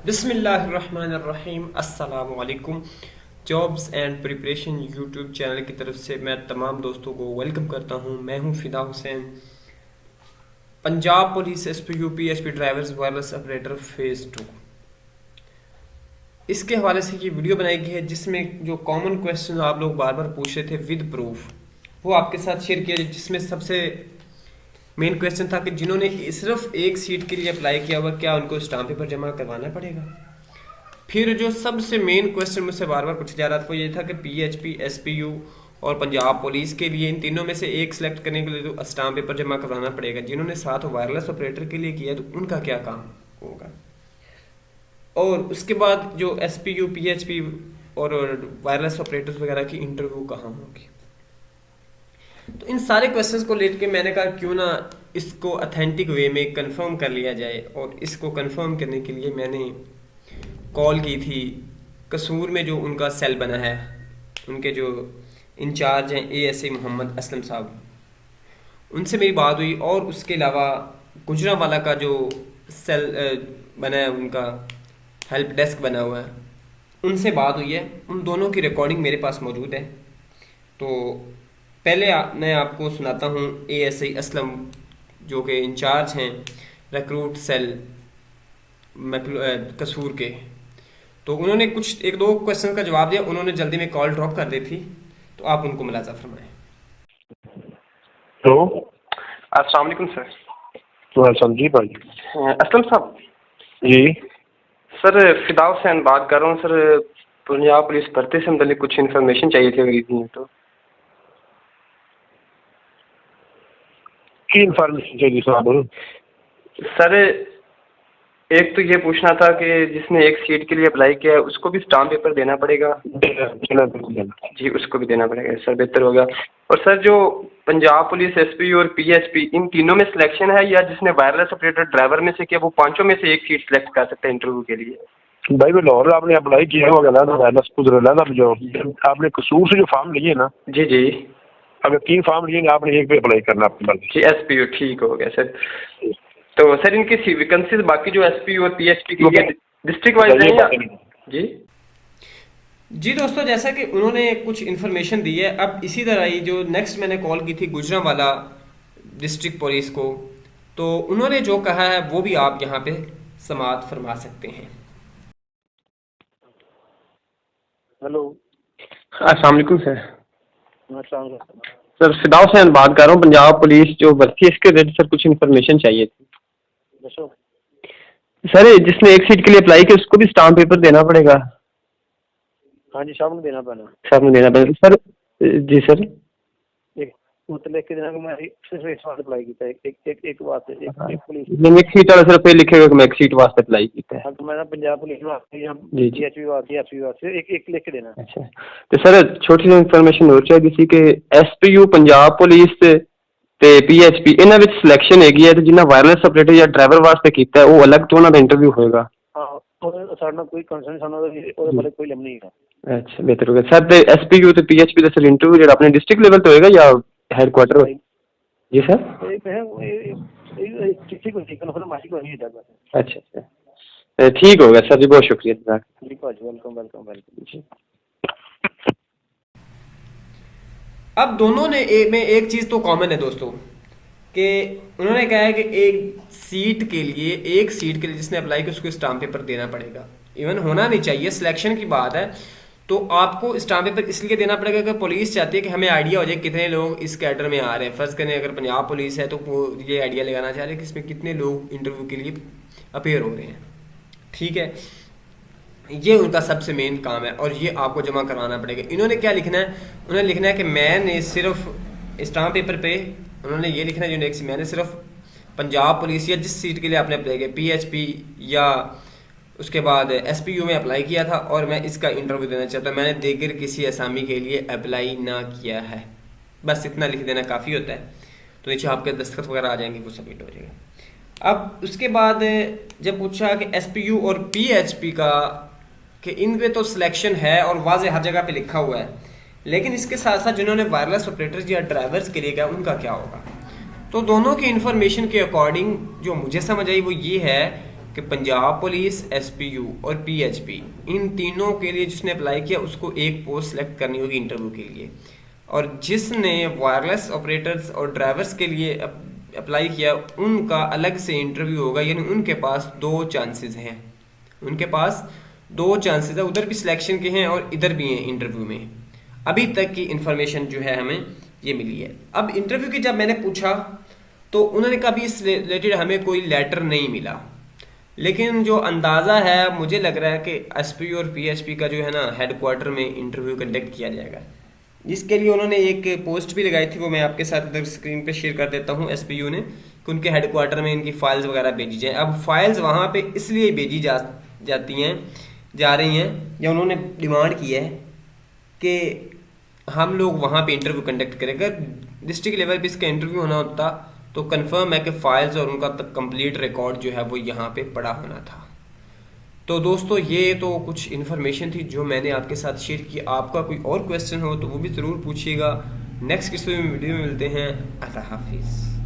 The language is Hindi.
बिस्मिल्लाहिर्रहमानिर्रहीम अस्सलाम वालेकुम। Jobs and preparation YouTube channel की तरफ से मैं तमाम दोस्तों को वेलकम करता हूं। मैं हूं Fida Hussain. Punjab police SP UP SP drivers wireless operator phase 2, इसके हवाले से ये वीडियो बनाई गई है जिसमें जो कॉमन क्वेश्चन आप लोग बार बार पूछ रहे थे विद प्रूफ वो आपके साथ शेयर किया, जिसमें सबसे मेन क्वेश्चन था कि जिन्होंने सिर्फ एक सीट के लिए अप्लाई किया हुआ क्या उनको स्टाम्प पेपर जमा करवाना पड़ेगा। फिर जो सबसे मेन क्वेश्चन मुझसे बार बार पूछा जा रहा था वो ये था कि पीएचपी एसपीयू और पंजाब पुलिस के लिए इन तीनों में से एक सिलेक्ट करने के लिए तो स्टाम्प पेपर जमा करवाना पड़ेगा। जिन्होंने साथ वायरलेस ऑपरेटर के लिए किया तो उनका क्या काम होगा, और उसके बाद जो एसपीयू पीएचपी और वायरलेस ऑपरेटर्स वगैरह की इंटरव्यू कहाँ होगी। तो इन सारे क्वेश्चंस को लेकर मैंने कहा क्यों ना इसको अथेंटिक वे में कंफर्म कर लिया जाए, और इसको कंफर्म करने के लिए मैंने कॉल की थी कसूर में जो उनका सेल बना है, उनके जो इंचार्ज हैं एएसआई मोहम्मद असलम साहब, उनसे मेरी बात हुई। और उसके अलावा गुजरांवाला का जो सेल बना है, उनका हेल्प डेस्क बना हुआ है, उनसे बात हुई है। उन दोनों की रिकॉर्डिंग मेरे पास मौजूद है। तो पहले मैं आपको सुनाता हूँ एएसआई असलम जो कि इंचार्ज हैं रिक्रूट सेल कसूर के। तो उन्होंने कुछ एक दो क्वेश्चन का जवाब दिया, उन्होंने जल्दी में कॉल ड्रॉप कर दी थी, तो आप उनको मुलाजा फरमाएं। तो अस्सलाम वालेकुम सर। तो जी भाई असलम साहब जी सर, फिदा हुसैन बात कर रहा हूँ सर। पंजाब पुलिस भर्ती से मतलब कुछ इन्फॉर्मेशन चाहिए थी अगर इतनी है तो। की इंफॉर्मेशन चाहिए साहब? सर एक तो ये पूछना था कि जिसने एक सीट के लिए अप्लाई किया है उसको भी स्टाम्प पेपर देना पड़ेगा? जी उसको भी देना पड़ेगा सर, बेहतर होगा। और सर जो पंजाब पुलिस एसपी और पीएसपी इन तीनों में सिलेक्शन है, या जिसने वायरलेस ऑपरेटर ड्राइवर में से किया वो पांचों में से एक सीट सिलेक्ट कर सकते हैं इंटरव्यू के लिए? भाई वो लाहौर आपने अप्लाई किया होगा ना, तो वायरलेस कुछ ना जो आपने कसूर से जो फॉर्म लिए ना, जी जी अगर 3 फॉर्म लिए आपने एक पे अप्लाई करना अपनी मर्जी। जी एसपी ठीक हो गया सर। तो सर इनकी वैकेंसीज बाकी जो एसपी और पीएचपी की डिस्ट्रिक्ट वाइज है या? जी जी दोस्तों, जैसा कि उन्होंने कुछ इन्फॉर्मेशन दी है, अब इसी तरह ही जो नेक्स्ट मैंने कॉल की थी गुजरांवाला डिस्ट्रिक्ट पुलिस को, तो उन्होंने जो कहा है वो भी आप यहाँ पे समाअत फरमा सकते हैं। हेलो अस्सलाम वालेकुम सर। नमस्कार सर फिदा हुसैन बात कर रहा हूँ। पंजाब पुलिस जो भर्ती है इसके रिलेटेड सर कुछ इन्फॉर्मेशन चाहिए थी। सर जिसने एक सीट के लिए अप्लाई किया उसको भी स्टाम्प पेपर देना पड़ेगा? हाँ जी, साहब ने देना पैना। साहब ने देना पड़ेगा सर? जी सर। एक मतलब लिख के देना कि मैं सिर्फ इस वास्ते अप्लाई किया है, एक वास्ते एक पुलिस मैंने एक सीट वाला सिर्फ लिखे हुए कि मैं एक सीट वास्ते अप्लाई किया है। हाँ, तो मैं पंजाब पुलिस वास्ते या जी पीएचपी वास्ते एसपी वास्ते एक लिख के देना। अच्छा, तो सर छोटी सी इन्फॉर्मेशन और चाहिए किसी के एसपीयू पंजाब पुलिस ਤੇ ਪੀਐਚਪੀ ਇਹਨਾਂ ਵਿੱਚ ਸਿਲੈਕਸ਼ਨ ਹੈਗੀ ਹੈ, ਤੇ ਜਿਨ੍ਹਾਂ ਵਾਇਰਲੈਸ ਆਪਰੇਟਰ ਜਾਂ ਡਰਾਈਵਰ ਵਾਸਤੇ ਕੀਤਾ ਉਹ ਅਲੱਗ ਤੋਂ ਉਹਨਾਂ ਦਾ ਇੰਟਰਵਿਊ ਹੋਏਗਾ? ਹਾਂ, ਸਾਡੇ ਨਾਲ ਕੋਈ ਕੰਸਰਨ ਸਾਨੂੰ ਉਹਦੇ ਬਾਰੇ ਕੋਈ ਲਿਮ ਨਹੀਂ ਹੈ। ਅੱਛਾ, ਬਿਹਤਰ ਹੋ ਗਿਆ ਸਰ। ਤੇ ਐਸਪੀਯੂ ਤੇ ਪੀਐਚਪੀ ਦਾ ਸਰ ਇੰਟਰਵਿਊ ਜਿਹੜਾ ਆਪਣੇ ਡਿਸਟ੍ਰਿਕਟ ਲੈਵਲ ਤੇ ਹੋਏਗਾ ਜਾਂ ਹੈਡਕੁਆਟਰ? ਜੀ ਸਰ ठीक हो ठीक है, मासी को नहीं जाता। अच्छा अच्छा, ठीक हो गया सर जी, बहुत शुक्रिया। जी वेलकम वेलकम वेलकम जी। अब दोनों ने में एक चीज़ तो कॉमन है दोस्तों कि उन्होंने कहा है कि एक सीट के लिए जिसने अप्लाई किया उसको स्टाम्प पेपर देना पड़ेगा। इवन होना नहीं चाहिए, सिलेक्शन की बात है तो आपको स्टाम्प पेपर इसलिए देना पड़ेगा कि पुलिस चाहती है कि हमें आइडिया हो जाए कितने लोग इस कैडर में आ रहे हैं। फ़र्ज़ करें अगर पंजाब पुलिस है तो वो ये आइडिया लगाना चाह रहे हैं कि इसमें कितने लोग इंटरव्यू के लिए अपेयर हो रहे हैं। ठीक है, ये उनका सबसे मेन काम है और ये आपको जमा करवाना पड़ेगा। इन्होंने क्या लिखना है, उन्होंने लिखना है कि मैंने सिर्फ स्टाम्प पेपर पे उन्होंने ये लिखना है जो नेक्स्ट, मैंने सिर्फ पंजाब पुलिस या जिस सीट के लिए आपने अप्लाई किया पीएचपी या उसके बाद एसपीयू में अप्लाई किया था और मैं इसका इंटरव्यू देना चाहता हूँ, मैंने दीगर किसी असामी के लिए अप्लाई ना किया है। बस इतना लिख देना काफ़ी होता है, तो नीचे आपके दस्तखत वगैरह आ जाएंगे, वो सबमिट हो जाएगा। अब उसके बाद जब पूछा कि एसपीयू और पीएचपी का कि इनके तो सिलेक्शन है और वाज़े हर जगह पे लिखा हुआ है, लेकिन इसके साथ साथ जिन्होंने वायरलेस ऑपरेटर्स या ड्राइवर्स के लिए गया उनका क्या होगा। तो दोनों की इन्फॉर्मेशन के अकॉर्डिंग जो मुझे समझ आई वो ये है कि पंजाब पुलिस, एसपीयू और पीएचपी, इन तीनों के लिए जिसने अप्लाई किया उसको एक पोस्ट सेलेक्ट करनी होगी इंटरव्यू के लिए, और जिसने वायरलेस ऑपरेटर्स और ड्राइवर्स के लिए अप्लाई किया उनका अलग से इंटरव्यू होगा। यानी उनके पास 2 चांसेस हैं, उनके पास 2 चांसेस है, उधर भी सिलेक्शन के हैं और इधर भी हैं इंटरव्यू में। अभी तक की इंफॉर्मेशन जो है हमें ये मिली है। अब इंटरव्यू की जब मैंने पूछा तो उन्होंने कहा भी इस रिलेटेड हमें कोई लेटर नहीं मिला, लेकिन जो अंदाज़ा है मुझे लग रहा है कि एसपी और पीएचपी का जो है ना हेडक्वार्टर में इंटरव्यू कंडक्ट किया जाएगा। इसके लिए उन्होंने एक पोस्ट भी लगाई थी, वो मैं आपके साथ इधर स्क्रीन पे शेयर कर देता हूँ, एसपीयू ने, कि उनके हेडक्वार्टर में इनकी फाइल्स वगैरह भेजी जाए। अब फाइल्स वहाँ पे इसलिए भेजी जा रही हैं, या उन्होंने डिमांड की है कि हम लोग वहाँ पे इंटरव्यू कंडक्ट करें। अगर डिस्ट्रिक्ट लेवल पे इसका इंटरव्यू होना होता तो कंफर्म है कि फाइल्स और उनका कंप्लीट रिकॉर्ड जो है वो यहाँ पे पड़ा होना था। तो दोस्तों ये तो कुछ इन्फॉर्मेशन थी जो मैंने आपके साथ शेयर की। आपका कोई और क्वेश्चन हो तो वो भी ज़रूर पूछिएगा। नेक्स्ट किसी वीडियो में मिलते हैं। अल्लाह हाफिज़।